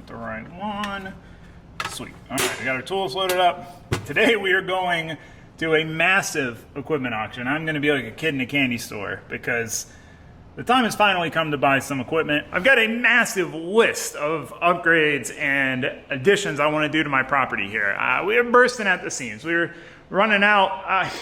Not the right one. Sweet. All right, we got our tools loaded up. Today we are going to a massive equipment auction. I'm going to be like a kid in a candy store because the time has finally come to buy some equipment. I've got a massive list of upgrades and additions I want to do to my property here. We are bursting at the seams. We're running out.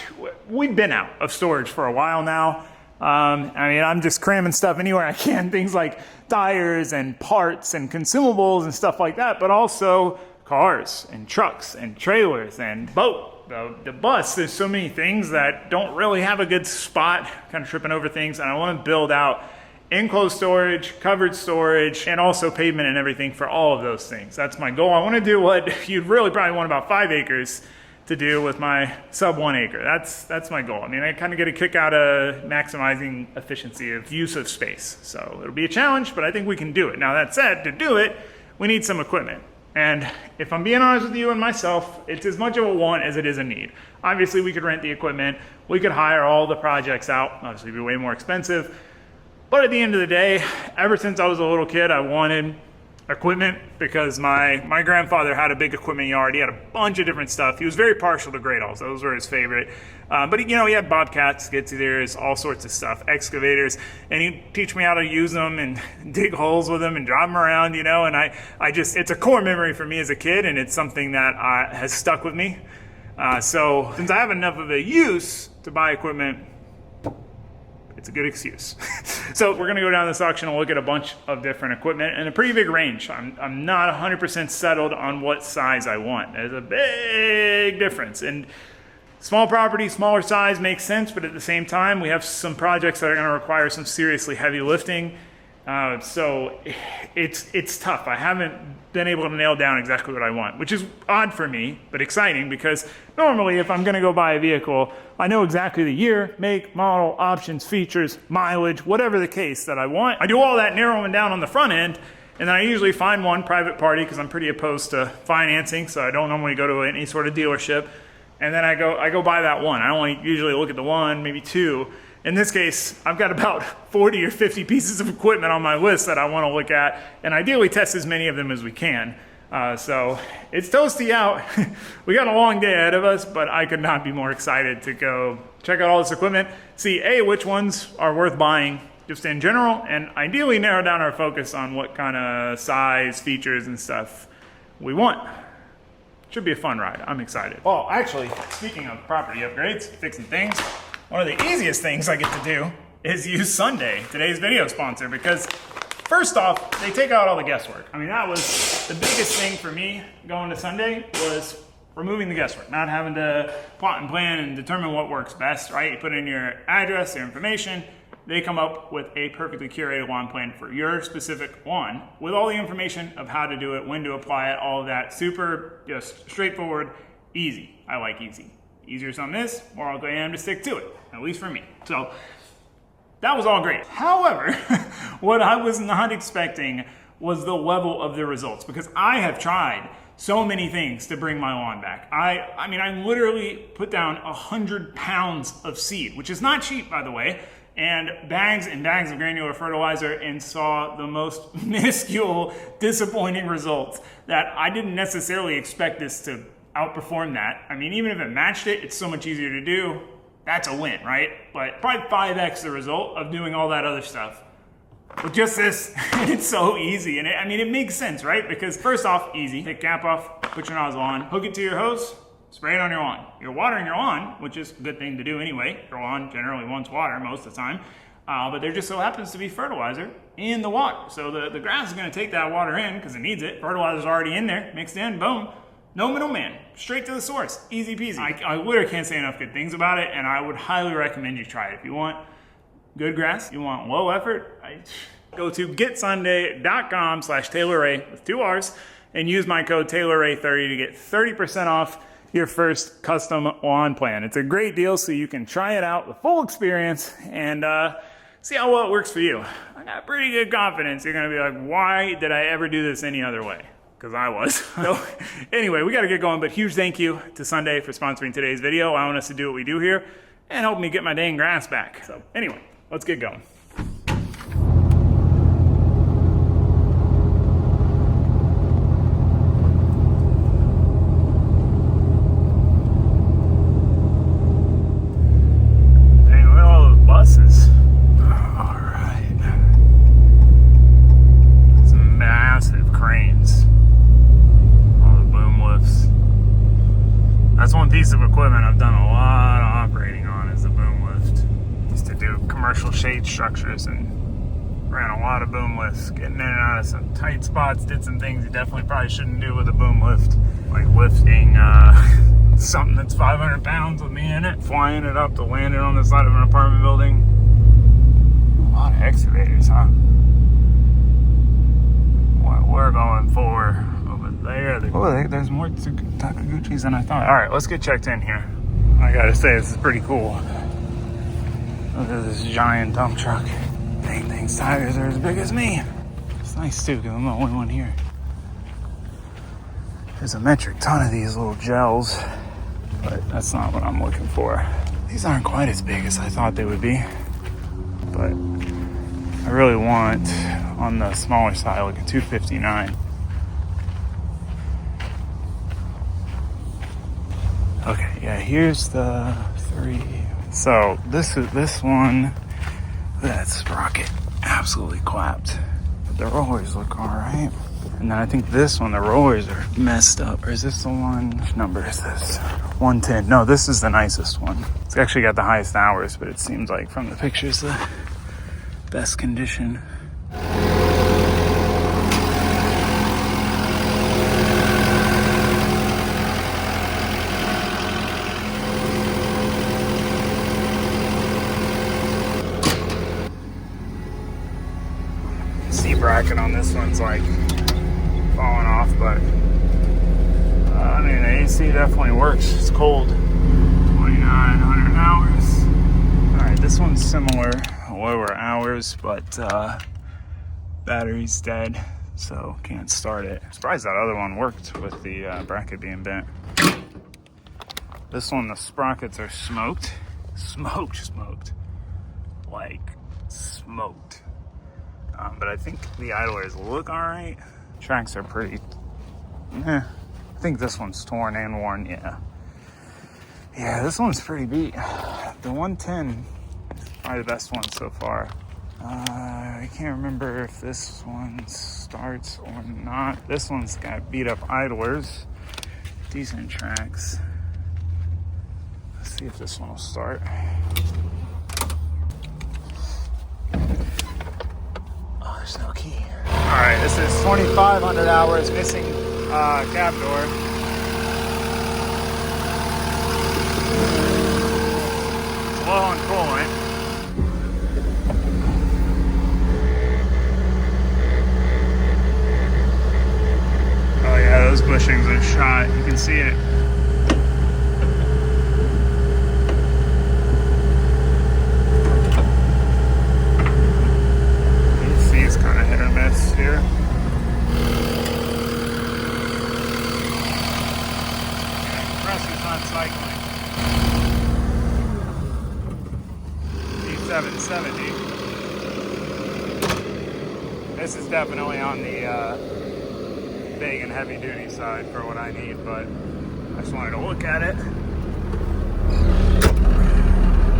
We've been out of storage for a while now. I mean, I'm just cramming stuff anywhere I can, things like tires and parts and consumables and stuff like that, but also cars and trucks and trailers and boat, the bus. There's so many things that don't really have a good spot, kind of tripping over things, and I want to build out enclosed storage, covered storage, and also pavement and everything for all of those things. That's my goal. I want to do what you'd really probably want about 5 acres to do with my sub 1 acre. That's my goal. I mean, I kind of get a kick out of maximizing efficiency of use of space. So it'll be a challenge, but I think we can do it. Now that said, to do it, we need some equipment. And if I'm being honest with you and myself, it's as much of a want as it is a need. Obviously, we could rent the equipment. We could hire all the projects out. Obviously, it'd be way more expensive. But at the end of the day, ever since I was a little kid, I wanted equipment because my grandfather had a big equipment yard. He had a bunch of different stuff. He was very partial to great alls. Those were his favorite. But he had bobcats, skid steers, all sorts of stuff, excavators, and he'd teach me how to use them and dig holes with them and drive them around, and I just, it's a core memory for me as a kid, and it's something that has stuck with me. So since I have enough of a use to buy equipment, it's a good excuse. So we're gonna go down this auction and look at a bunch of different equipment and a pretty big range. I'm not 100% settled on what size I want. There's a big difference. And small property, smaller size makes sense, but at the same time, we have some projects that are gonna require some seriously heavy lifting. So it's tough. I haven't been able to nail down exactly what I want, which is odd for me, but exciting because normally if I'm gonna go buy a vehicle, I know exactly the year, make, model, options, features, mileage, whatever the case that I want. I do all that narrowing down on the front end, and then I usually find one private party because I'm pretty opposed to financing, so I don't normally go to any sort of dealership. And then I go buy that one. I only usually look at the one, maybe two. In this case, I've got about 40 or 50 pieces of equipment on my list that I want to look at, and ideally test as many of them as we can. So it's toasty out. We got a long day ahead of us, but I could not be more excited to go check out all this equipment, see which ones are worth buying just in general, and ideally narrow down our focus on what kind of size, features, and stuff we want. Should be a fun ride. I'm excited. Well, actually, speaking of property upgrades, fixing things, one of the easiest things I get to do is use Sunday, today's video sponsor, because first off, they take out all the guesswork. I mean, that was the biggest thing for me going to Sunday, was removing the guesswork, not having to plot and plan and determine what works best, right? You put in your address, your information, they come up with a perfectly curated lawn plan for your specific lawn with all the information of how to do it, when to apply it, all of that. Super, just straightforward, easy. I like easy. Easier something is, more I'll go ahead to stick to it, at least for me. So that was all great. However, what I was not expecting was the level of the results, because I have tried so many things to bring my lawn back. I mean, I literally put down 100 pounds of seed, which is not cheap, by the way, and bags of granular fertilizer, and saw the most minuscule, disappointing results that I didn't necessarily expect this to outperform that. I mean, even if it matched it, it's so much easier to do. That's a win, right? But probably 5x the result of doing all that other stuff. With just this, it's so easy. And it makes sense, right? Because first off, easy. Take cap off, put your nozzle on, hook it to your hose, spray it on your lawn. You're watering your lawn, which is a good thing to do anyway. Your lawn generally wants water most of the time. But there just so happens to be fertilizer in the water. So the grass is gonna take that water in because it needs it. Fertilizer's already in there, mixed in, boom. No middleman, straight to the source, easy peasy. I literally can't say enough good things about it, and I would highly recommend you try it. If you want good grass, you want low effort, go to getsunday.com/TaylorRay with 2 R's and use my code TaylorRay30 to get 30% off your first custom lawn plan. It's a great deal, so you can try it out, the full experience, and see how well it works for you. I got pretty good confidence you're gonna be like, why did I ever do this any other way? Because I was. So anyway, we got to get going, but huge thank you to Sunday for sponsoring today's video, allowing us to do what we do here, and helping me get my dang grass back. So anyway, let's get going. of equipment I've done a lot of operating on is the boom lift. Used to do commercial shade structures and ran a lot of boom lifts, getting in and out of some tight spots, did some things you definitely probably shouldn't do with a boom lift, like lifting something that's 500 pounds with me in it, flying it up to land it on the side of an apartment building. A lot of excavators, huh? What we're going for over there. Oh, there's more Takaguchis than I thought. All right, let's get checked in here. I gotta say, this is pretty cool. Look at this giant dump truck. Dang thing's tires are as big as me. It's nice too, because I'm the only one here. There's a metric ton of these little gels, but that's not what I'm looking for. These aren't quite as big as I thought they would be, but I really want, on the smaller side, like a 259. Okay, yeah, here's the 3. So this one, look at that sprocket, absolutely clapped. But the rollers look all right. And then I think this one, the rollers are messed up. Or is this the one? Which number is this? 110. No, this is the nicest one. It's actually got the highest hours, but it seems like from the pictures, the best condition. Bracket on this one's like falling off, but I mean, the AC definitely works. It's cold. 2,900 hours. All right, this one's similar, lower hours, but battery's dead, so can't start it. Surprised that other one worked with the bracket being bent. This one, the sprockets are smoked, like smoked. But I think the idlers look all right. Tracks are pretty, I think this one's torn and worn, yeah. Yeah, this one's pretty beat. The 110 is probably the best one so far. I can't remember if this one starts or not. This one's got beat up idlers, decent tracks. Let's see if this one will start. There's no key. All right, this is 2,500 hours missing cab door. It's low on coolant. Oh yeah, those bushings are shot. You can see it. Here. Compressor's not cycling. D770. This is definitely on the big and heavy duty side for what I need, but I just wanted to look at it.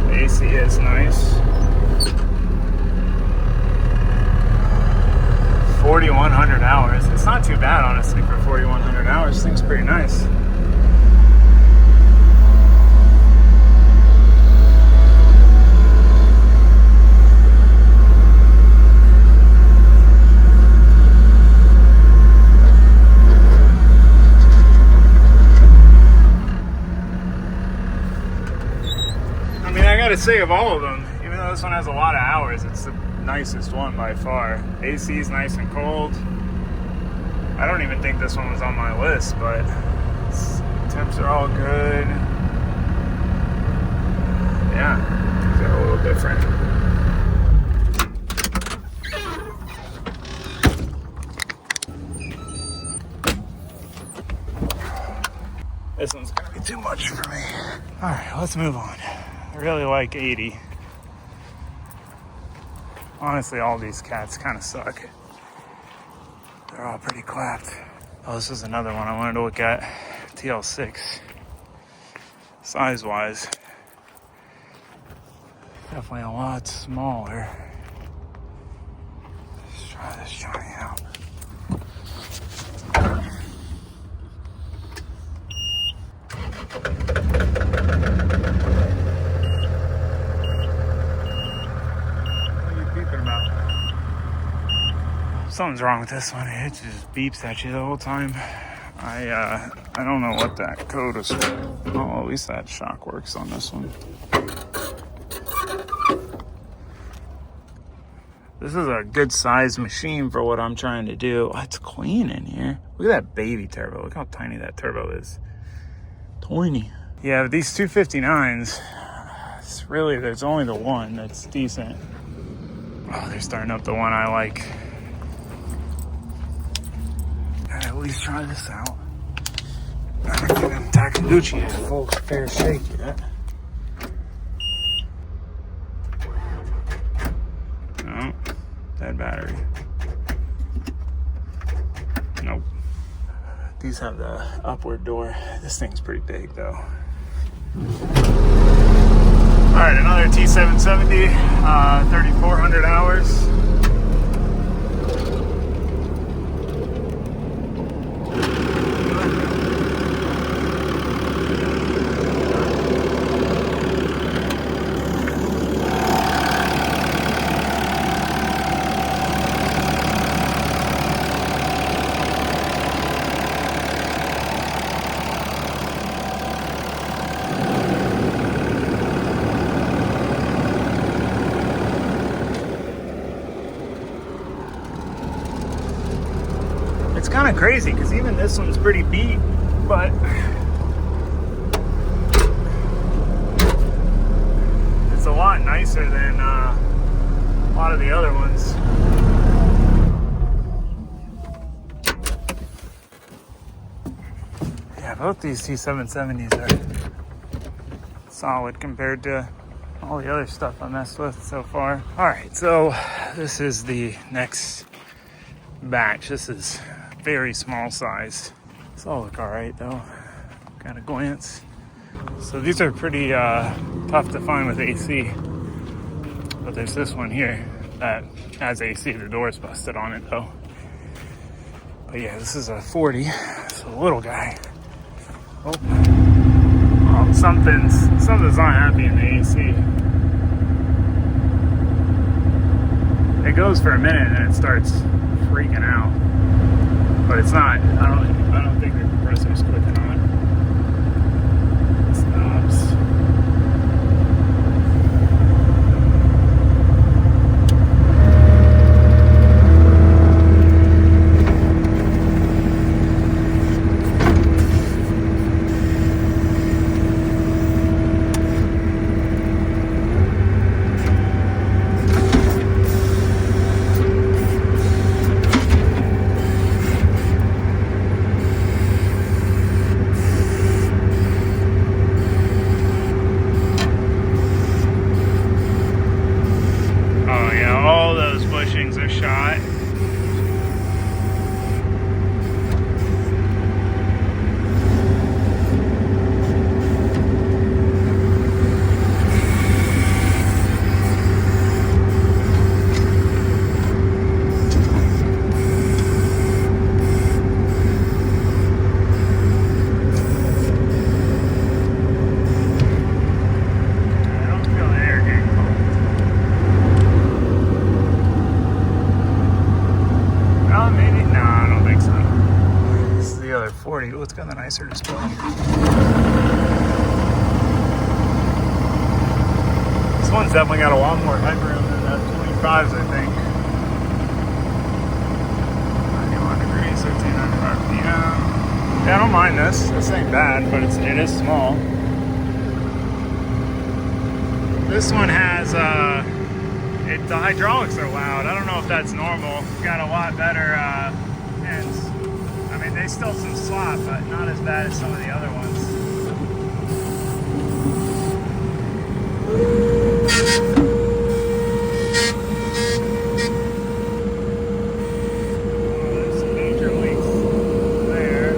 The AC is nice. 4,100 hours. It's not too bad, honestly, for 4,100 hours. This thing's pretty nice. I mean, I gotta say, of all of them, even though this one has a lot of hours, it's the nicest one by far. AC is nice and cold. I don't even think this one was on my list, but temps are all good. Yeah, they're a little different. This one's gonna be too much for me. All right, let's move on. I really like 80. Honestly, all these cats kind of suck. They're all pretty clapped. Oh, this is another one I wanted to look at. TL6. Size-wise, definitely a lot smaller. Let's try this Johnny out. Something's wrong with this one. It just beeps at you the whole time. I don't know what that code was for. Oh, at least that shock works on this one. This is a good sized machine for what I'm trying to do. Oh, it's clean in here. Look at that baby turbo. Look how tiny that turbo is. Tiny. Yeah, these 259s, it's really, there's only the one that's decent. Oh, they're starting up the one I like. Gotta at least try this out. I don't think Takaguchi had a full fair shake yet. No, dead battery. Nope. These have the upward door. This thing's pretty big though. All right, another T770, 3,400 hours. It's kind of crazy because even this one's pretty beat, but it's a lot nicer than a lot of the other ones. Yeah, both these T770s are solid compared to all the other stuff I messed with so far. All right, so this is the next batch. This is very small size. This all look all right though, at a glance. So these are pretty tough to find with AC, but there's this one here that has AC. The door's busted on it though. But yeah, this is a 40. It's a little guy. Oh, something's not happy in the AC. It goes for a minute and then it starts freaking out. But it's not, I don't think the compressor's clicking on. It stops. Are shot. Oh, it's got a nicer display. This one's definitely got a lot more headroom than the 25s, I think. 91 degrees, 1300 RPM. Yeah, I don't mind this. This ain't bad, but it is small. This one has the hydraulics are loud. I don't know if that's normal. It's got a lot better ends. I mean, they still some slop, but not as bad as some of the other ones. Oh, there's some major leaks there.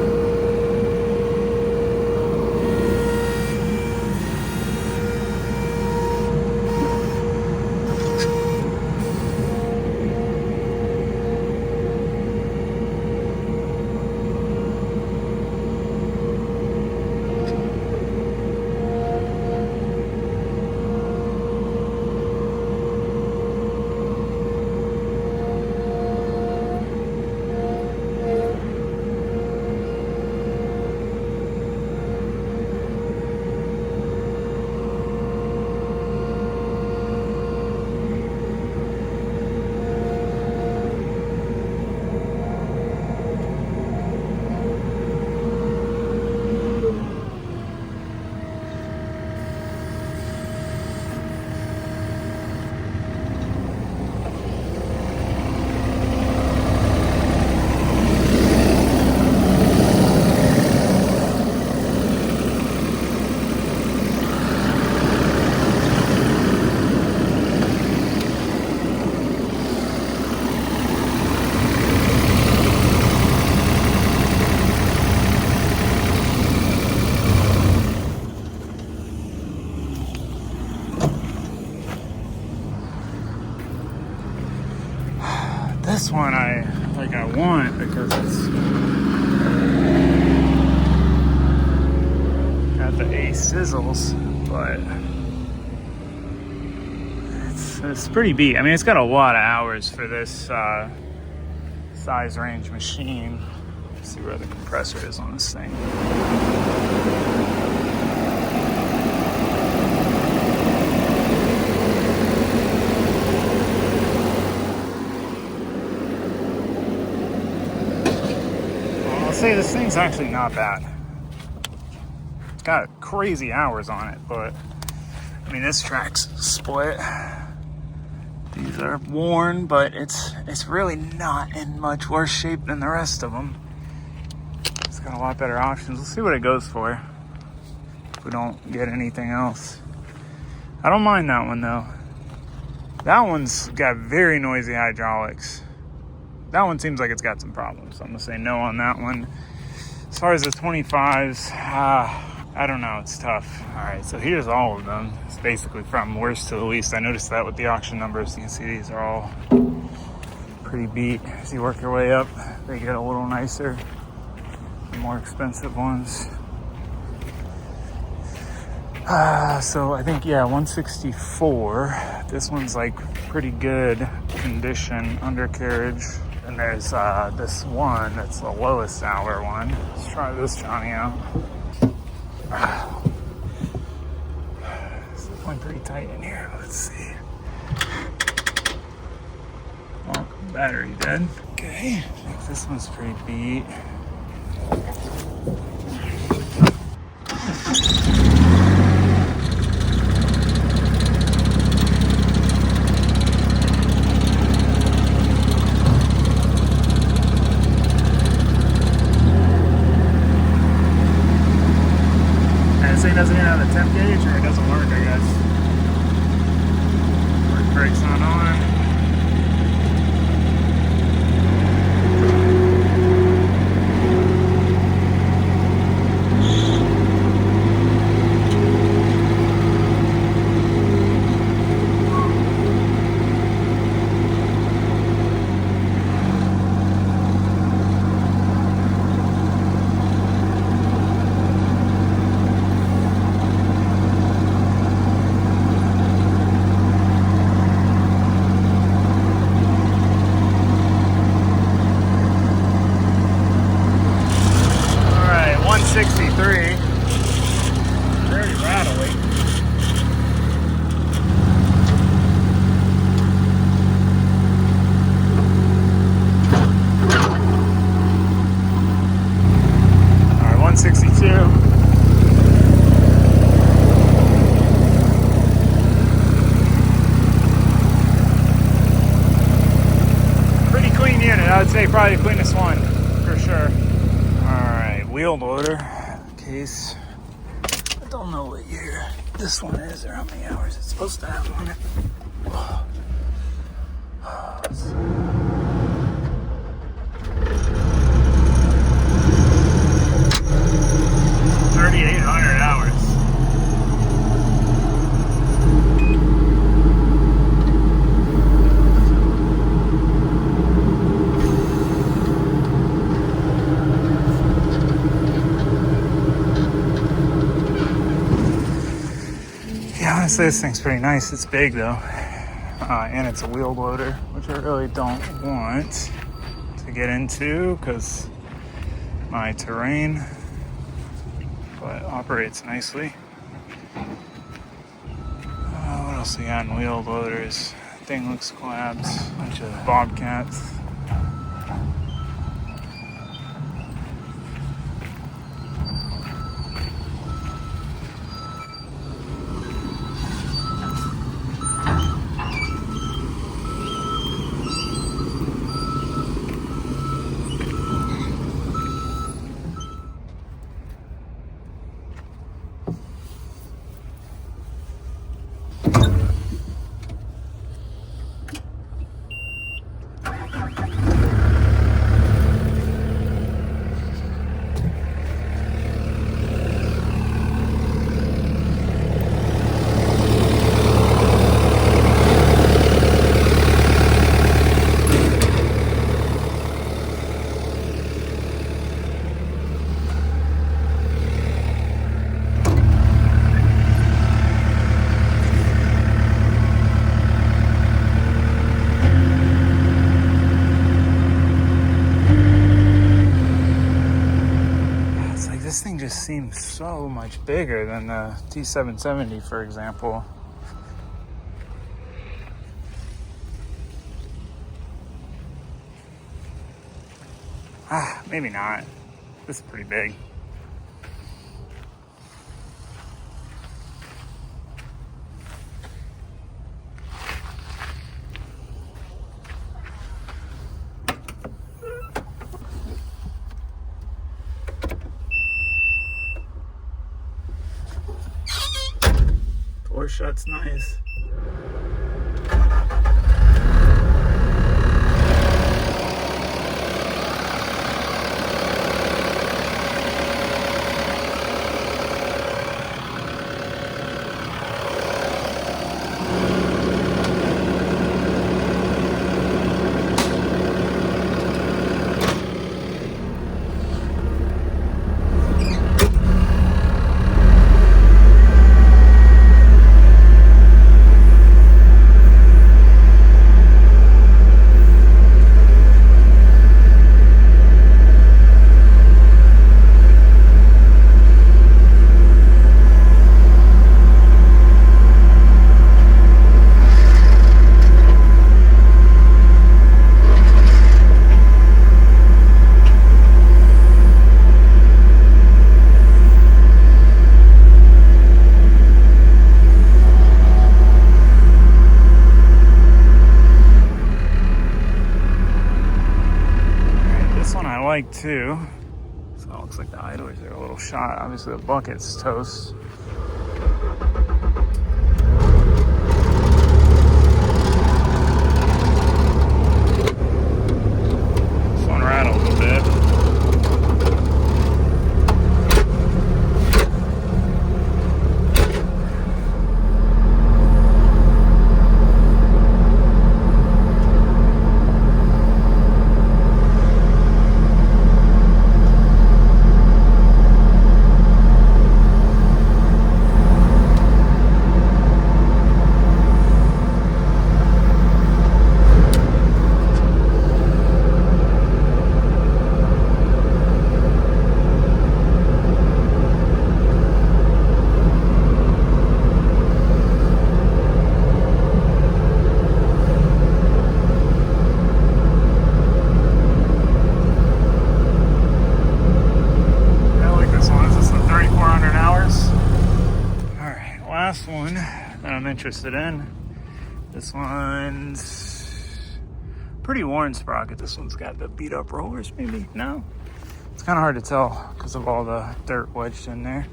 This one I want because it's got the A sizzles, but it's pretty beat. I mean, it's got a lot of hours for this size range machine. Let's see where the compressor is on this thing. Well, I'll say this thing's actually not bad. It's got crazy hours on it, but I mean, this track's split. These are worn, but it's really not in much worse shape than the rest of them. It's got a lot better options. Let's see what it goes for if we don't get anything else. I don't mind that one though. That one's got very noisy hydraulics. That one seems like it's got some problems. I'm gonna say no on that one. As far as the 25s, I don't know, it's tough. All right, so here's all of them. It's basically from worst to the least. I noticed that with the auction numbers. You can see these are all pretty beat. As you work your way up, they get a little nicer. The more expensive ones. So I think, yeah, 164. This one's like pretty good condition, undercarriage. And there's this one that's the lowest hour one. Let's try this Johnny out. It's going pretty tight in here. Let's see. Oh, battery dead. Okay, I think this one's pretty beat. It doesn't even have a temp gauge, or it doesn't work, I guess. Work brakes not on. Very rattly. All right, 162. Pretty clean unit. I would say probably the cleanest one for sure. All right, wheel loader. Case. I don't know what year this one is or how many hours it's supposed to have on it. 3,800 hours. Honestly, this thing's pretty nice. It's big though, and it's a wheel loader, which I really don't want to get into because my terrain, but operates nicely. What else we got in wheel loaders? Thing looks collapsed. Bunch of Bobcats. just seems so much bigger than the T770, for example. Maybe not. This is pretty big. Door shut's nice. Like too. So it looks like the idlers are a little shot. Obviously the bucket's toast. This one rattles a bit. One that I'm interested in. This one's pretty worn sprocket. This one's got the beat up rollers, maybe? No? It's kind of hard to tell because of all the dirt wedged in there.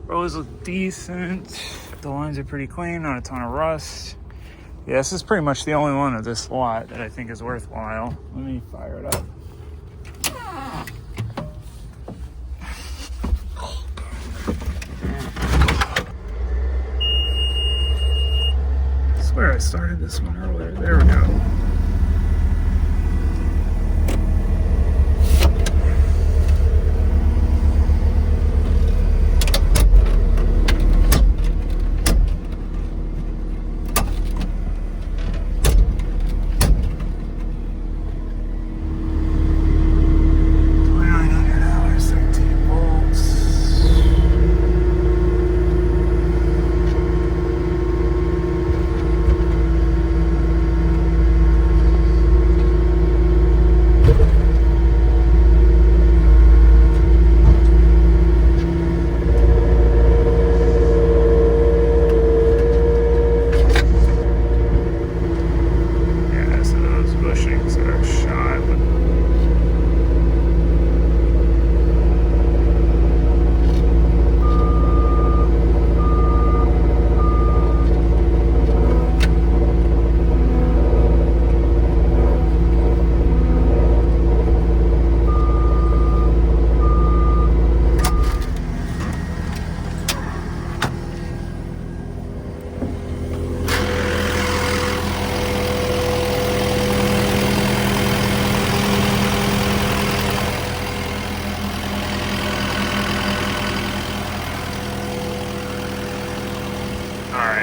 Rollers look decent. The lines are pretty clean, not a ton of rust. Yeah, this is pretty much the only one of this lot that I think is worthwhile. Let me fire it up. I swear I started this one earlier. There we go.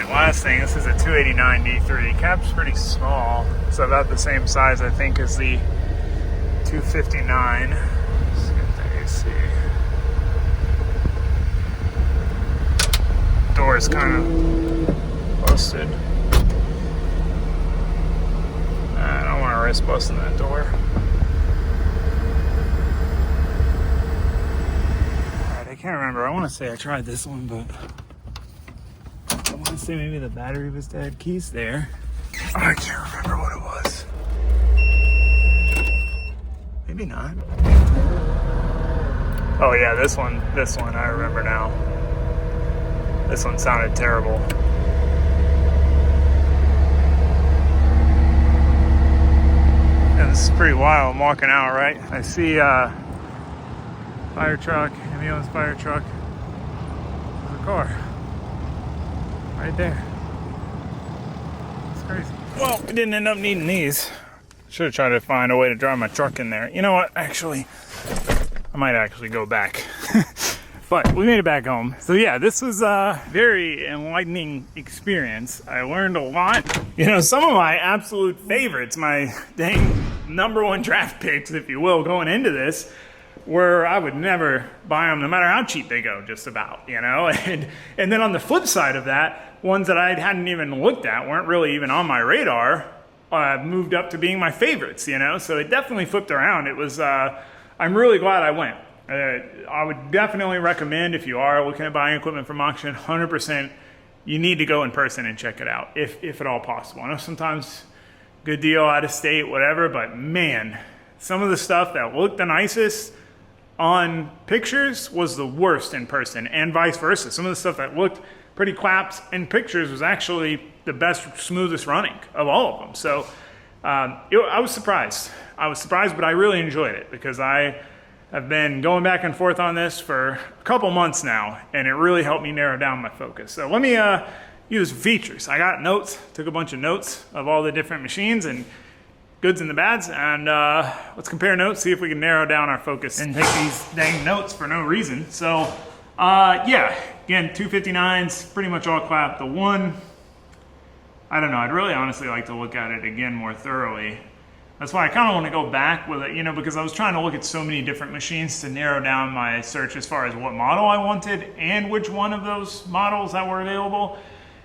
Last thing, this is a 289 D3. Cab's pretty small. It's about the same size, I think, as the 259. Let's get the AC. Door's kind of busted. I don't want to risk busting that door. Alright, I can't remember. I want to say I tried this one, but I want to say maybe the battery was dead. Key's there. Oh, I can't remember what it was. Maybe not. Oh yeah, this one, I remember now. This one sounded terrible. Yeah, this is pretty wild. I'm walking out, right? I see fire truck, ambulance fire truck. There's a car. Right there. It's crazy. Well, we didn't end up needing these. Should have tried to find a way to drive my truck in there. You know what? Actually, I might actually go back. But we made it back home. So yeah, this was a very enlightening experience. I learned a lot. You know, some of my absolute favorites, my dang #1 draft picks, if you will, going into this, where I would never buy them no matter how cheap they go, just about, you know? And then on the flip side of that, ones that I hadn't even looked at, weren't really even on my radar, moved up to being my favorites, you know? So it definitely flipped around. It was, I'm really glad I went. I would definitely recommend, if you are looking at buying equipment from auction, 100%, you need to go in person and check it out, if at all possible. I know sometimes good deal out of state, whatever, but man, some of the stuff that looked the nicest on pictures was the worst in person, and vice versa. Some of the stuff that looked pretty claps in pictures was actually the best, smoothest running of all of them. So I was surprised. But I really enjoyed it because I have been going back and forth on this for a couple months now, and it really helped me narrow down my focus. So let me use features. I got notes, took a bunch of notes of all the different machines and goods and the bads, and let's compare notes, see if we can narrow down our focus and take these dang notes for no reason. So yeah, again, 259s, pretty much all clap. The one, I don't know, I'd really honestly like to look at it again more thoroughly. That's why I kind of want to go back with it, you know, because I was trying to look at so many different machines to narrow down my search as far as what model I wanted and which one of those models that were available.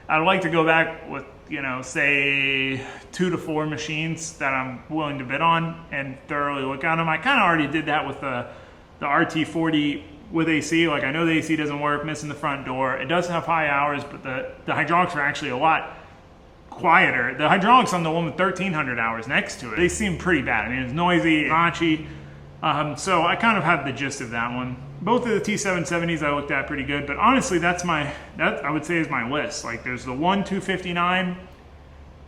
I'd like to go back with, you know, say 2 to 4 machines that I'm willing to bid on and thoroughly look at them. I kind of already did that with the RT40 with AC. Like, I know the AC doesn't work, missing the front door. It does have high hours, but the hydraulics are actually a lot quieter. The hydraulics on the one with 1300 hours next to it, they seem pretty bad. I mean, it's noisy, notchy. So I kind of have the gist of that one. Both of the T770s I looked at pretty good, but honestly, that I would say is my list. Like, there's the one 259.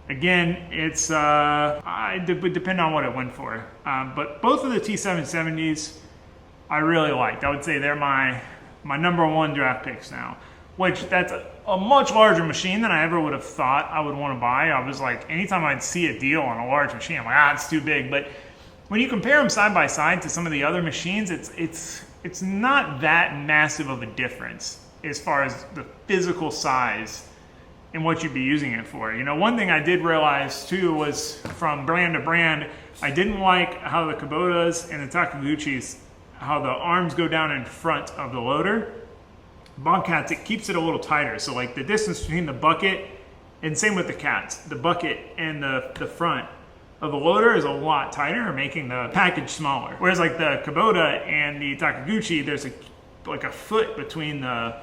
Again, it's it would depend on what it went for. But both of the T770s I really liked. I would say they're my #1 draft picks now. Which, that's a much larger machine than I ever would have thought I would want to buy. I was like, anytime I'd see a deal on a large machine, I'm like, it's too big. But when you compare them side by side to some of the other machines, it's not that massive of a difference as far as the physical size and what you'd be using it for. You know, one thing I did realize too was, from brand to brand, I didn't like how the Kubotas and the Takaguchis, how the arms go down in front of the loader. Bobcats, it keeps it a little tighter. So like the distance between the bucket, and same with the cats, the bucket and the front of the loader is a lot tighter, making the package smaller. Whereas like the Kubota and the Takaguchi, there's like a foot between the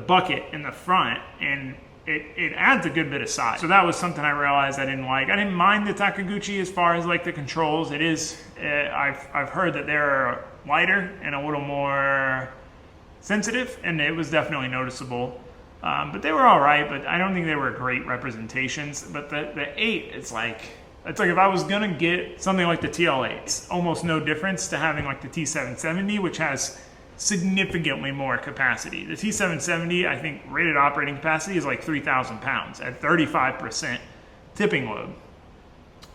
bucket and the front, and it adds a good bit of size. So that was something I realized I didn't like. I didn't mind the Takaguchi as far as like the controls. It is, I've heard that they're lighter and a little more sensitive, and it was definitely noticeable. But they were all right, but I don't think they were great representations. But the 8, it's like if I was gonna get something like the TL8, it's almost no difference to having like the T770, which has significantly more capacity. The T770, I think rated operating capacity is like 3,000 pounds at 35% tipping load,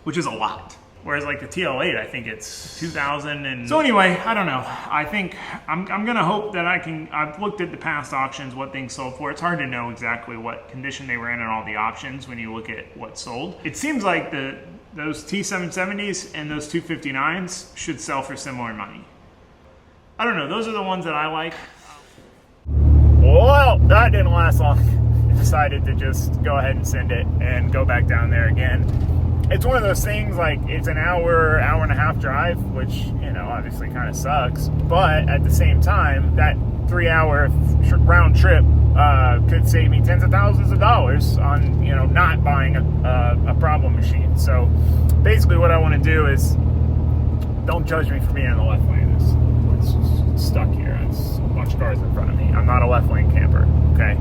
which is a lot. Whereas like the TL8, I think it's 2000. And so anyway, I don't know. I think I'm gonna hope that I've looked at the past auctions, what things sold for. It's hard to know exactly what condition they were in and all the options when you look at what sold. It seems like those T770s and those 259s should sell for similar money. I don't know, those are the ones that I like. Well, that didn't last long. I decided to just go ahead and send it and go back down there again. It's one of those things, like, it's an hour and a half drive, which, you know, obviously kind of sucks. But at the same time, that 3-hour round trip could save me tens of thousands of dollars on, you know, not buying a problem machine. So basically what I want to do is, don't judge me for being in the left lane. It's stuck here. There's a bunch of cars in front of me. I'm not a left lane camper, okay?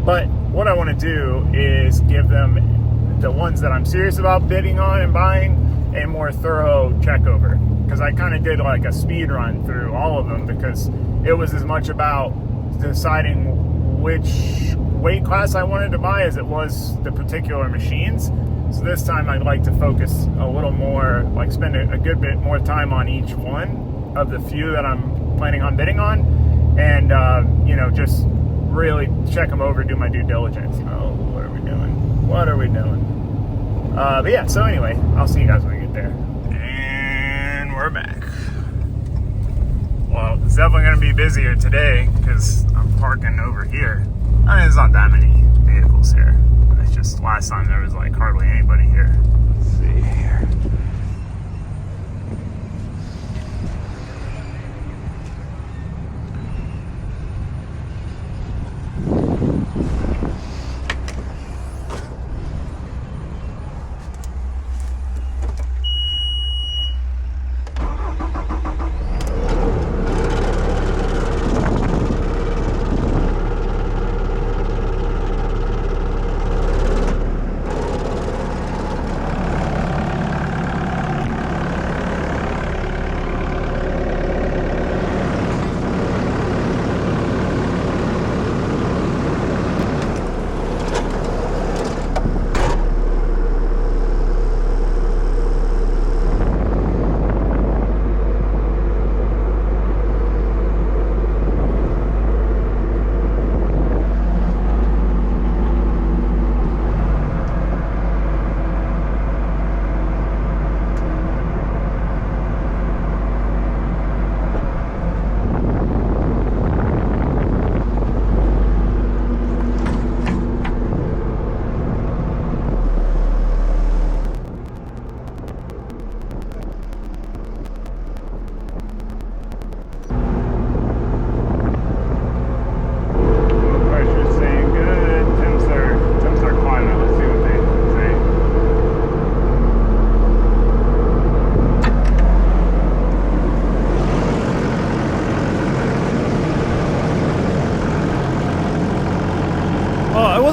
But what I want to do is give them, the ones that I'm serious about bidding on and buying, a more thorough check over, because I kind of did like a speed run through all of them, because it was as much about deciding which weight class I wanted to buy as it was the particular machines. So this time I'd like to focus a little more, like spend a good bit more time on each one of the few that I'm planning on bidding on, and you know, just really check them over, do my due diligence. Oh, what are we doing? What are we doing? But yeah, so anyway, I'll see you guys when we get there. And we're back. Well, it's definitely going to be busier today because I'm parking over here. I mean, there's not that many vehicles here. It's just last time there was like hardly anybody here. Let's see here.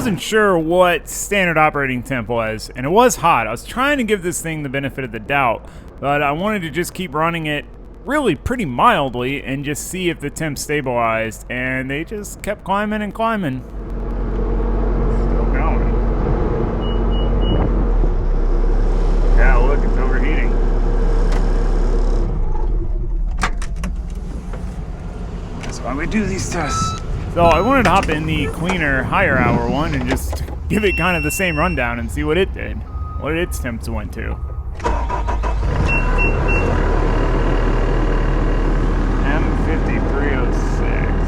wasn't sure what standard operating temp was, and it was hot. I was trying to give this thing the benefit of the doubt, but I wanted to just keep running it really pretty mildly and just see if the temp stabilized, and they just kept climbing and climbing. Still going. Yeah, look, it's overheating. That's why we do these tests. So I wanted to hop in the cleaner, higher hour one and just give it kind of the same rundown and see what it did, what its temps went to. M5306.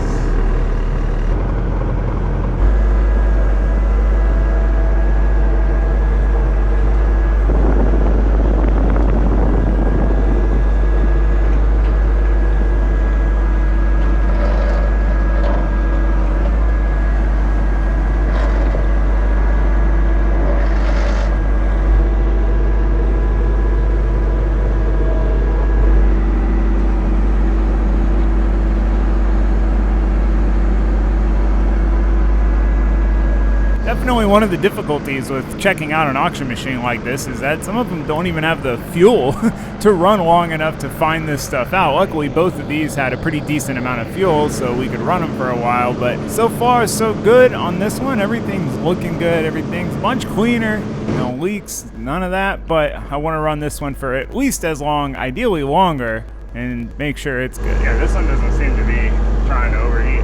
one of the difficulties with checking out an auction machine like this is that some of them don't even have the fuel to run long enough to find this stuff out. Luckily, both of these had a pretty decent amount of fuel, so we could run them for a while. But so far, so good on this one. Everything's looking good. Everything's much cleaner. No leaks, none of that. But I want to run this one for at least as long, ideally longer, and make sure it's good. Yeah, this one doesn't seem to be trying to overheat.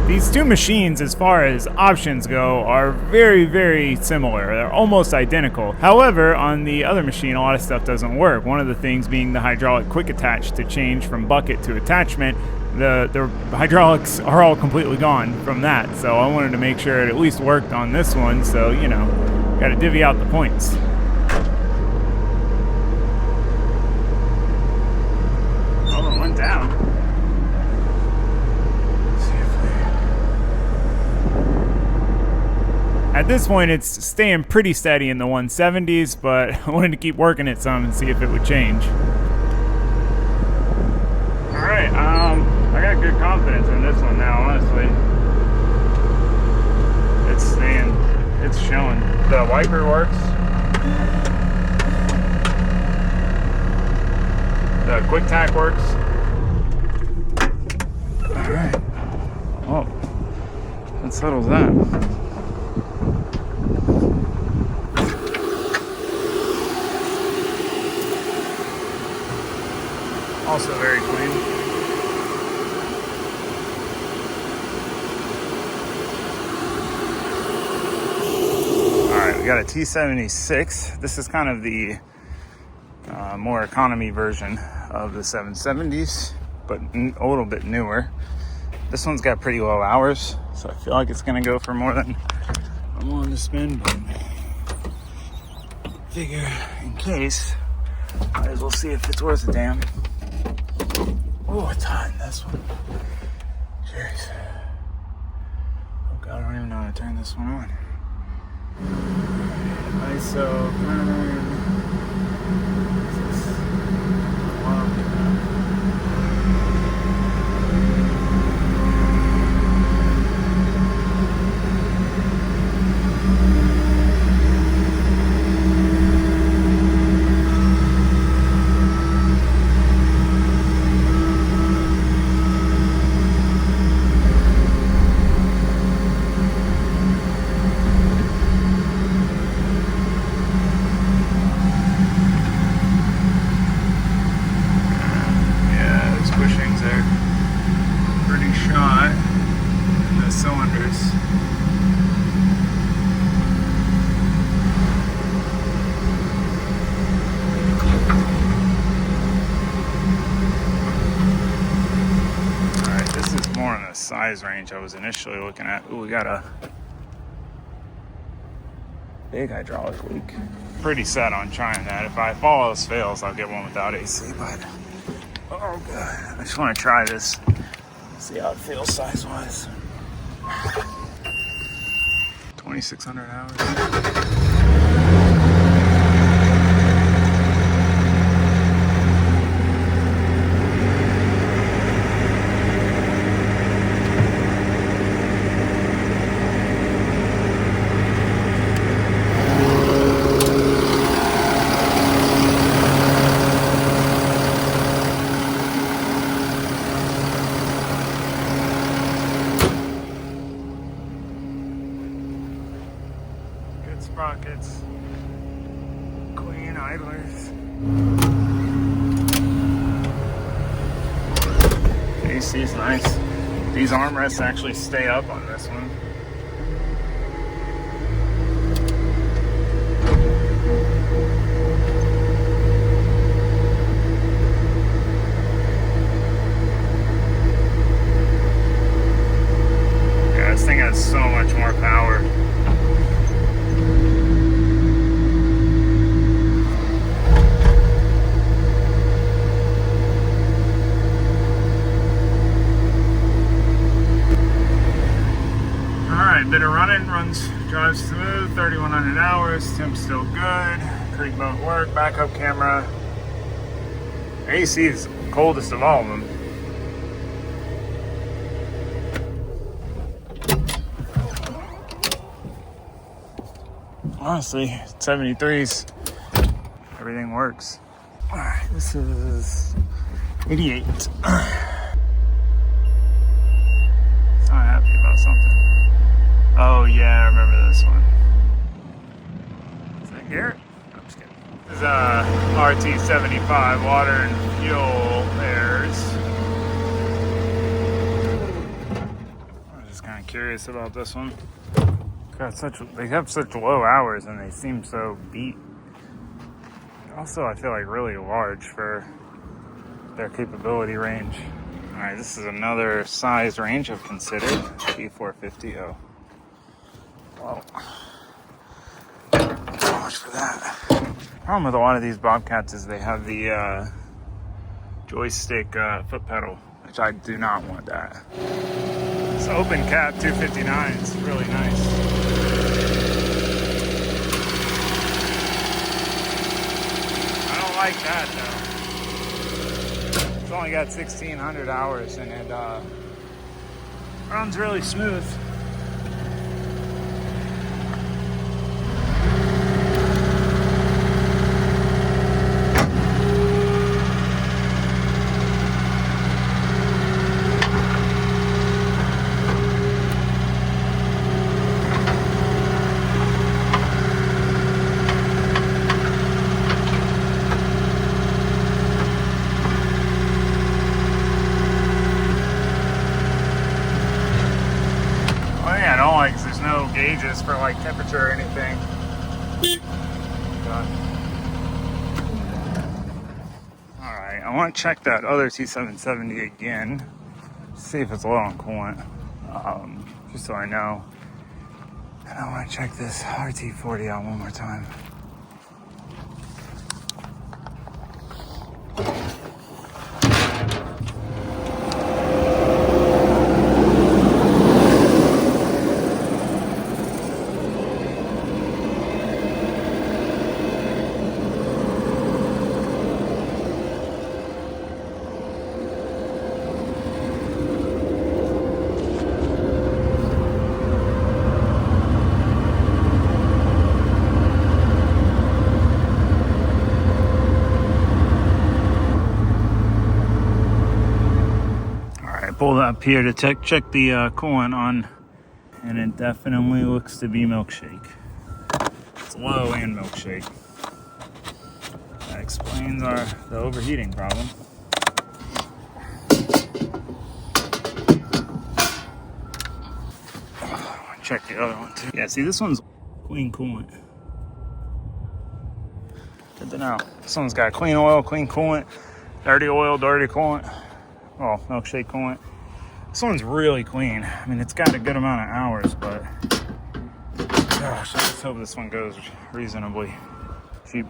These two machines, as far as options go, are very, very similar. They're almost identical. However, on the other machine, a lot of stuff doesn't work. One of the things being the hydraulic quick attach to change from bucket to attachment. The hydraulics are all completely gone from that. So I wanted to make sure it at least worked on this one. So, you know, got to divvy out the points. Oh, it went down. At this point, it's staying pretty steady in the 170s, but I wanted to keep working it some and see if it would change. All right, I got good confidence in this one now, honestly. It's showing. The wiper works. The quick tack works. All right. Oh, that settles that. Also very clean. Alright, we got a T76. This is kind of the more economy version of the 770s, but a little bit newer. This one's got pretty low hours, so I feel like it's going to go for more than I'm willing to spend, but figure in case, might as well see if it's worth a damn. Oh, a ton, this one. Jeez. Oh god, I don't even know how to turn this one on. ISO, cylinders. Alright, this is more in the size range I was initially looking at. Ooh, we got a big hydraulic leak. Pretty set on trying that. If I all else fails, I'll get one without AC, but oh god, I just want to try this. See how it feels size-wise. 2,600 hours. Sprockets, clean idlers. AC's nice. These armrests actually stay up on this one. Yeah, this thing has so much more power. Bit of running, drives smooth, 3,100 hours, temp's still good, creek boat work, backup camera. AC is the coldest of all of them. honestly, 73s, everything works. All right, this is 88. Not happy about something. Oh yeah, I remember this one. Is that Garrett? No, I'm just kidding. This is RT75, water and fuel airs. I'm just kind of curious about this one. God, they have such low hours and they seem so beat. Also, I feel like really large for their capability range. All right, this is another size range I've considered. B450. Oh, wow. So much for that. Problem with a lot of these Bobcats is they have the joystick foot pedal, which I do not want that. This open cap 259 is really nice. I don't like that though. It's only got 1,600 hours and it runs really smooth. There's no gauges for like temperature or anything. Alright, I want to check that other T770 again. See if it's low on coolant. Just so I know. And I want to check this RT40 out one more time. Pulled up here to check the coolant on, and it definitely looks to be milkshake. It's low and milkshake. That explains the overheating problem. Check the other one too. Yeah, see, this one's clean coolant. Good to know. This one's got clean oil, clean coolant, dirty oil, dirty coolant. Oh, milkshake coolant. This one's really clean. I mean, it's got a good amount of hours, but gosh, I just hope this one goes reasonably cheap.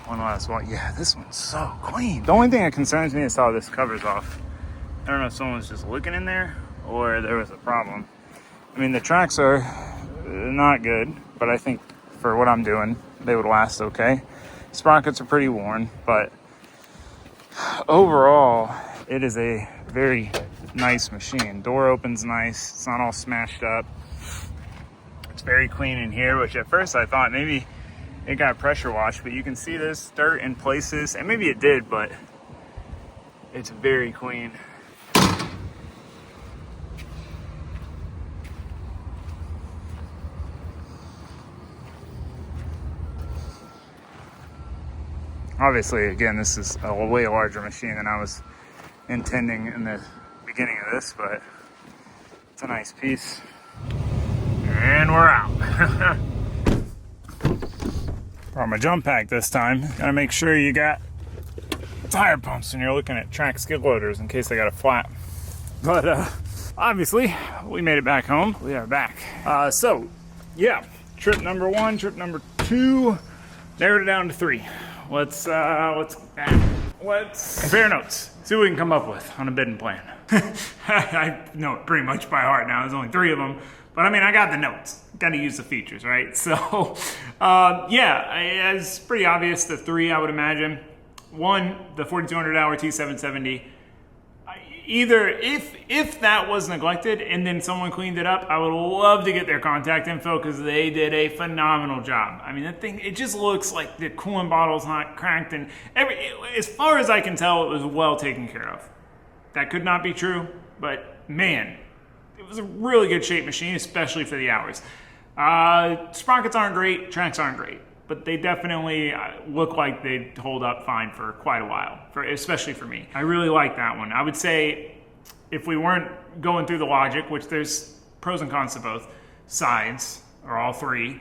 One last one. Yeah, this one's so clean. The only thing that concerns me is how this covers off. I don't know if someone was just looking in there or there was a problem. I mean, the tracks are not good, but I think for what I'm doing, they would last okay. Sprockets are pretty worn, but overall, it is a very nice machine. Door opens nice. It's not all smashed up. It's very clean in here, which at first I thought maybe it got pressure washed, but you can see there's dirt in places, and maybe it did, but it's very clean. Obviously, again, this is a way larger machine than I was intending in the beginning of this, but it's a nice piece. And we're out. Brought my jump pack this time. Gotta make sure you got tire pumps when you're looking at track skid loaders in case they got a flat. But obviously, we made it back home. We are back. So, yeah, trip number 1, trip number 2, narrowed it down to 3. Let's compare notes. See what we can come up with on a bidding plan. I know it pretty much by heart now. There's only 3 of them. But I mean, I got the notes. Got to use the features, right? So, yeah, it's pretty obvious. The 3, I would imagine. 1, the 4,200 hour T770. either if that was neglected and then someone cleaned it up, I would love to get their contact info because they did a phenomenal job. I mean, that thing, it just looks like the coolant bottle's not cracked, and as far as I can tell, it was well taken care of. That could not be true, but man, it was a really good shape machine, especially for the hours. Sprockets aren't great, tracks aren't great, but they definitely look like they hold up fine for quite a while, especially for me. I really like that one. I would say if we weren't going through the logic, which there's pros and cons to both sides, or all three,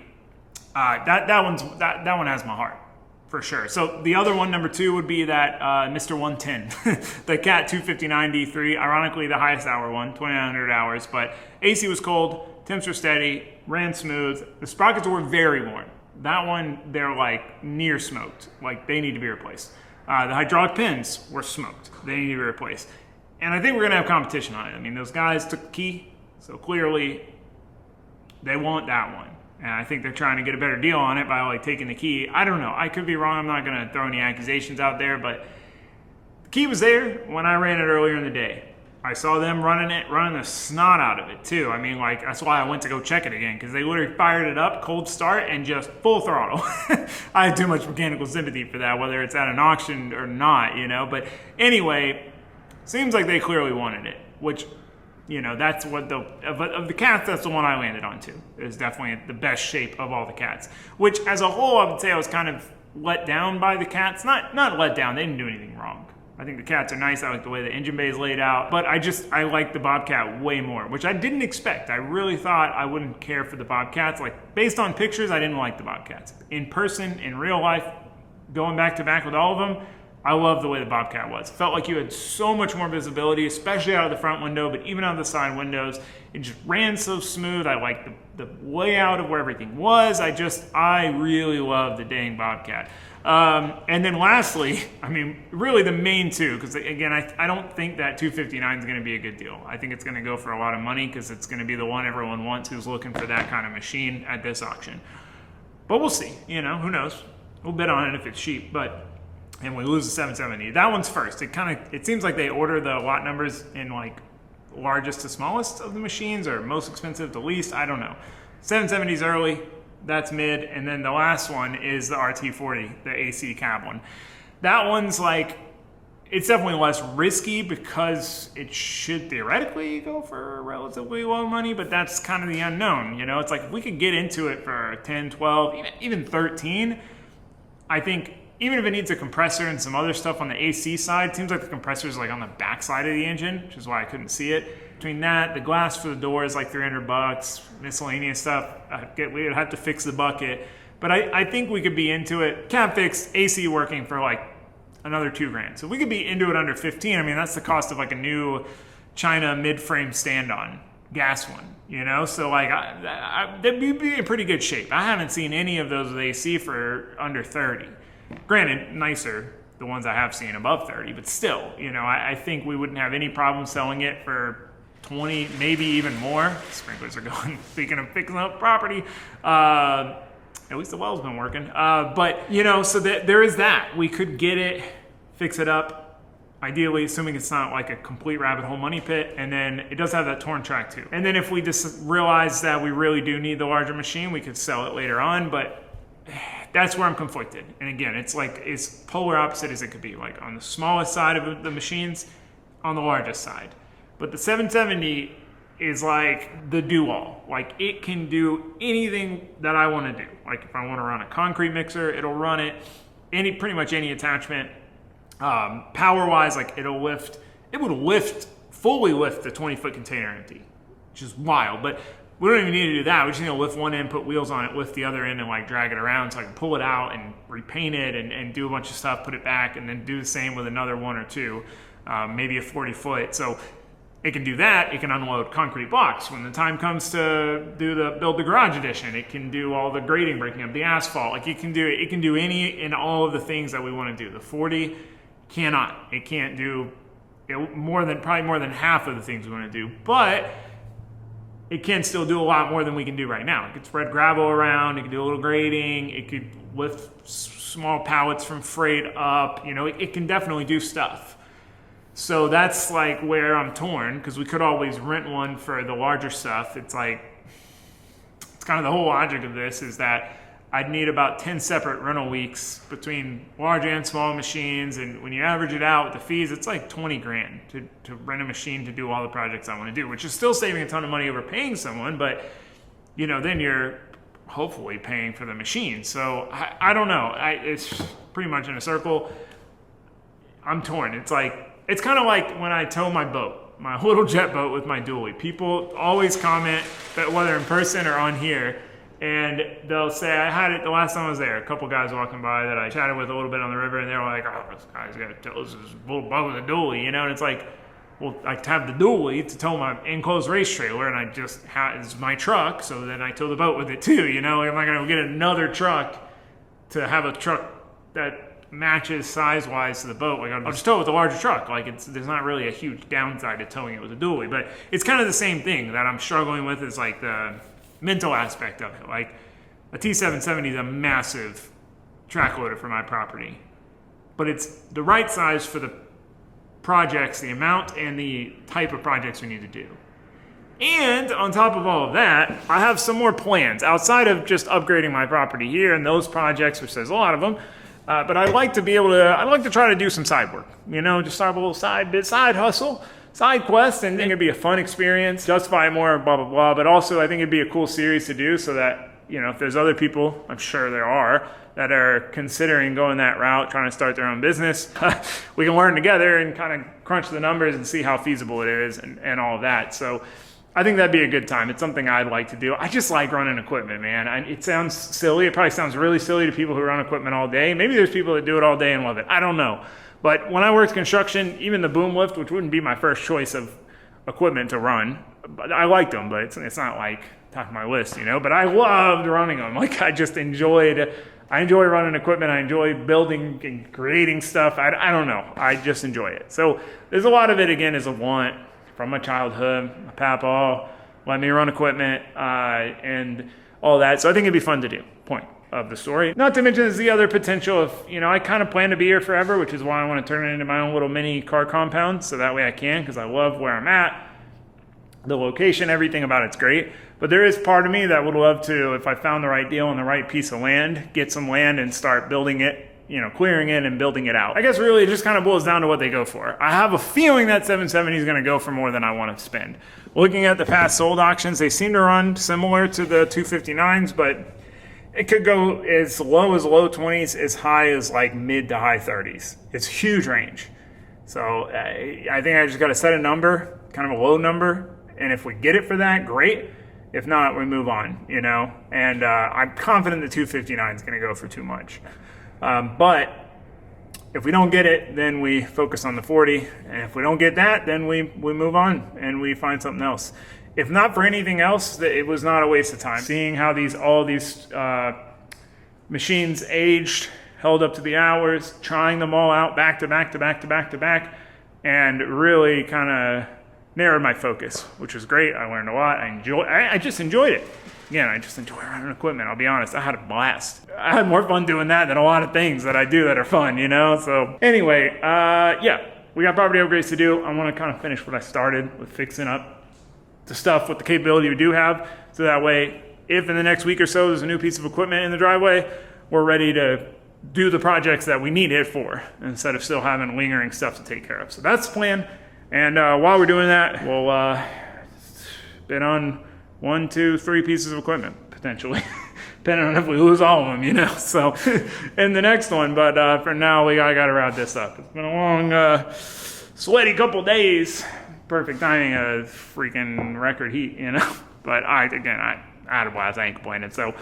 that one has my heart, for sure. So the other one, number 2, would be that Mr. 110, the Cat 259D3, ironically the highest hour one, 2,900 hours, but AC was cold, temps were steady, ran smooth, the sprockets were very warm. That one, they're like near smoked, like they need to be replaced. The hydraulic pins were smoked, they need to be replaced. And I think we're gonna have competition on it. I mean, those guys took the key, so clearly they want that one. And I think they're trying to get a better deal on it by like taking the key. I don't know, I could be wrong, I'm not gonna throw any accusations out there, but the key was there when I ran it earlier in the day. I saw them running the snot out of it too. I mean, like, that's why I went to go check it again, because they literally fired it up, cold start, and just full throttle. I had too much mechanical sympathy for that, whether it's at an auction or not, you know. But anyway, seems like they clearly wanted it, which, you know, that's what of the Cats, that's the one I landed on too. It was definitely the best shape of all the Cats, which as a whole, I would say I was kind of let down by the Cats. Not let down, they didn't do anything wrong. I think the Cats are nice. I like the way the engine bay is laid out, but I like the Bobcat way more, which I didn't expect. I really thought I wouldn't care for the Bobcats. Like, based on pictures, I didn't like the Bobcats. In person, in real life, going back to back with all of them, I love the way the Bobcat was. It felt like you had so much more visibility, especially out of the front window, but even out of the side windows. It just ran so smooth. I liked the layout of where everything was. I really love the dang Bobcat. And then lastly, I mean, really the main two, because again, I don't think that 259 is going to be a good deal. I think it's going to go for a lot of money because it's going to be the one everyone wants who's looking for that kind of machine at this auction. But we'll see, you know, who knows? We'll bid on it if it's cheap, and we lose the 770. That one's first. It seems like they order the lot numbers in like largest to smallest of the machines, or most expensive to least, I don't know. 770's early. That's mid, and then the last one is the RT40, the AC cab one. That one's like, it's definitely less risky because it should theoretically go for relatively low money, but that's kind of the unknown, you know? It's like, if we could get into it for 10, 12, even 13, I think even if it needs a compressor and some other stuff on the AC side, it seems like the compressor is like on the back side of the engine, which is why I couldn't see it. Between that, the glass for the door is like $300, miscellaneous stuff. We would have to fix the bucket. But I think we could be into it. Cab fixed, AC working for like another $2,000. So we could be into it under 15. I mean, that's the cost of like a new China mid-frame stand-on gas one, you know? So like, that'd be in pretty good shape. I haven't seen any of those with AC for under 30. Granted, nicer, the ones I have seen above 30, but still, you know, I think we wouldn't have any problem selling it for 20, maybe even more. Sprinklers are going, speaking of fixing up property, at least the well's been working. But, you know, so there is that. We could get it, fix it up, ideally, assuming it's not like a complete rabbit hole money pit, and then it does have that torn track too. And then if we just realize that we really do need the larger machine, we could sell it later on, but that's where I'm conflicted. And again, it's like, it's polar opposite as it could be, like on the smallest side of the machines, on the largest side. But the 770 is like the do-all. Like, it can do anything that I want to do. Like, if I want to run a concrete mixer, it'll run it. Pretty much any attachment. Power-wise, like, it would fully lift the 20-foot container empty, which is wild. But we don't even need to do that. We just need to lift one end, put wheels on it, lift the other end, and like drag it around so I can pull it out and repaint it and do a bunch of stuff, put it back, and then do the same with another one or two, maybe a 40-foot. So it can do that. It can unload concrete blocks when the time comes to build the garage edition. It can do all the grading, breaking up the asphalt. Like, it can do any and all of the things that we want to do. The 40 cannot. It can't do probably more than half of the things we want to do, but it can still do a lot more than we can do right now. It could spread gravel around. It can do a little grading. It could lift small pallets from freight up. You know, it can definitely do stuff. So that's like where I'm torn, because we could always rent one for the larger stuff. It's kind of the whole logic of this is that I'd need about 10 separate rental weeks between large and small machines. And when you average it out with the fees, it's like 20 grand to rent a machine to do all the projects I want to do, which is still saving a ton of money over paying someone. But, you know, then you're hopefully paying for the machine. So I don't know. It's pretty much in a circle. I'm torn. It's kind of like when I tow my boat, my little jet boat with my dually. People always comment, that whether in person or on here, and they'll say, I had it the last time I was there. A couple guys walking by that I chatted with a little bit on the river, and they were like, oh, this guy's got to tow this little boat with a dually, you know? And it's like, well, I have the dually to tow my enclosed race trailer, and I just it's my truck, so then I tow the boat with it too, you know? Am I going to get another truck to have a truck that matches size-wise to the boat? Like, I'll just tow it with a larger truck. Like, there's not really a huge downside to towing it with a dually, but it's kind of the same thing that I'm struggling with, is like the mental aspect of it. Like, a T770 is a massive track loader for my property, but it's the right size for the projects, the amount and the type of projects we need to do. And on top of all of that, I have some more plans outside of just upgrading my property here and those projects, which there's a lot of them. But I'd like to try to do some side work, you know, just start a little side hustle, side quest, and I think it'd be a fun experience, justify more, blah, blah, blah. But also I think it'd be a cool series to do, so that, you know, if there's other people, I'm sure there are, that are considering going that route, trying to start their own business, we can learn together and kind of crunch the numbers and see how feasible it is and all of that. So I think that'd be a good time. It's something I'd like to do. I just like running equipment, man. It sounds silly. It probably sounds really silly to people who run equipment all day. Maybe there's people that do it all day and love it. I don't know. But when I worked construction, even the boom lift, which wouldn't be my first choice of equipment to run, but I liked them, but it's not like top of my list, you know? But I loved running them. Like, I enjoy running equipment. I enjoy building and creating stuff. I don't know. I just enjoy it. So there's a lot of it, again, is a want from my childhood. My papa let me run equipment and all that. So I think it'd be fun to do. Point of the story. Not to mention there's the other potential of, you know, I kind of plan to be here forever, which is why I want to turn it into my own little mini car compound. So that way I can, because I love where I'm at. The location, everything about it's great. But there is part of me that would love to, if I found the right deal on the right piece of land, get some land and start building it, you know, clearing it and building it out. I guess really it just kind of boils down to what they go for. I have a feeling that 770 is going to go for more than I want to spend. Looking at the past sold auctions, they seem to run similar to the 259s, but it could go as low as low 20s, as high as like mid to high 30s. It's a huge range. So I think I just got to set a number, kind of a low number. And if we get it for that, great. If not, we move on, you know. And I'm confident the 259 is going to go for too much. But if we don't get it, then we focus on the 40. And if we don't get that, then we move on and we find something else. If not for anything else, it was not a waste of time. Seeing how all these machines aged, held up to the hours, trying them all out back to back to back to back to back, and really kind of narrowed my focus, which was great. I learned a lot. I just enjoyed it. Again, I just enjoy running equipment. I'll be honest, I had a blast. I had more fun doing that than a lot of things that I do that are fun, you know? So anyway, yeah, we got property upgrades to do. I want to kind of finish what I started with, fixing up the stuff with the capability we do have. So that way, if in the next week or so there's a new piece of equipment in the driveway, we're ready to do the projects that we need it for, instead of still having lingering stuff to take care of. So that's the plan. And while we're doing that, we'll bid on 1, 2, 3 pieces of equipment, potentially, depending on if we lose all of them, you know. So in the next one, but for now, I got to wrap this up. It's been a long, sweaty couple days. Perfect timing of freaking record heat, you know. But I had a blast. I ain't complaining. So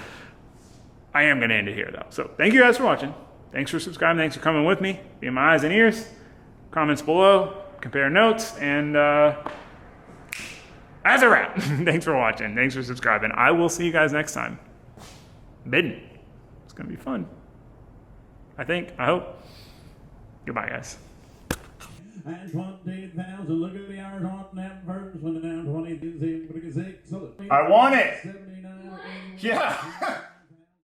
I am going to end it here, though. So thank you guys for watching. Thanks for subscribing. Thanks for coming with me, being my eyes and ears. Comments below. Compare notes, and that's a wrap. Thanks for watching. Thanks for subscribing. I will see you guys next time. Bidding. It's going to be fun. I think. I hope. Goodbye, guys. And 20,000, look at the hours on that verse, when down 26, I want it. 79. Yeah.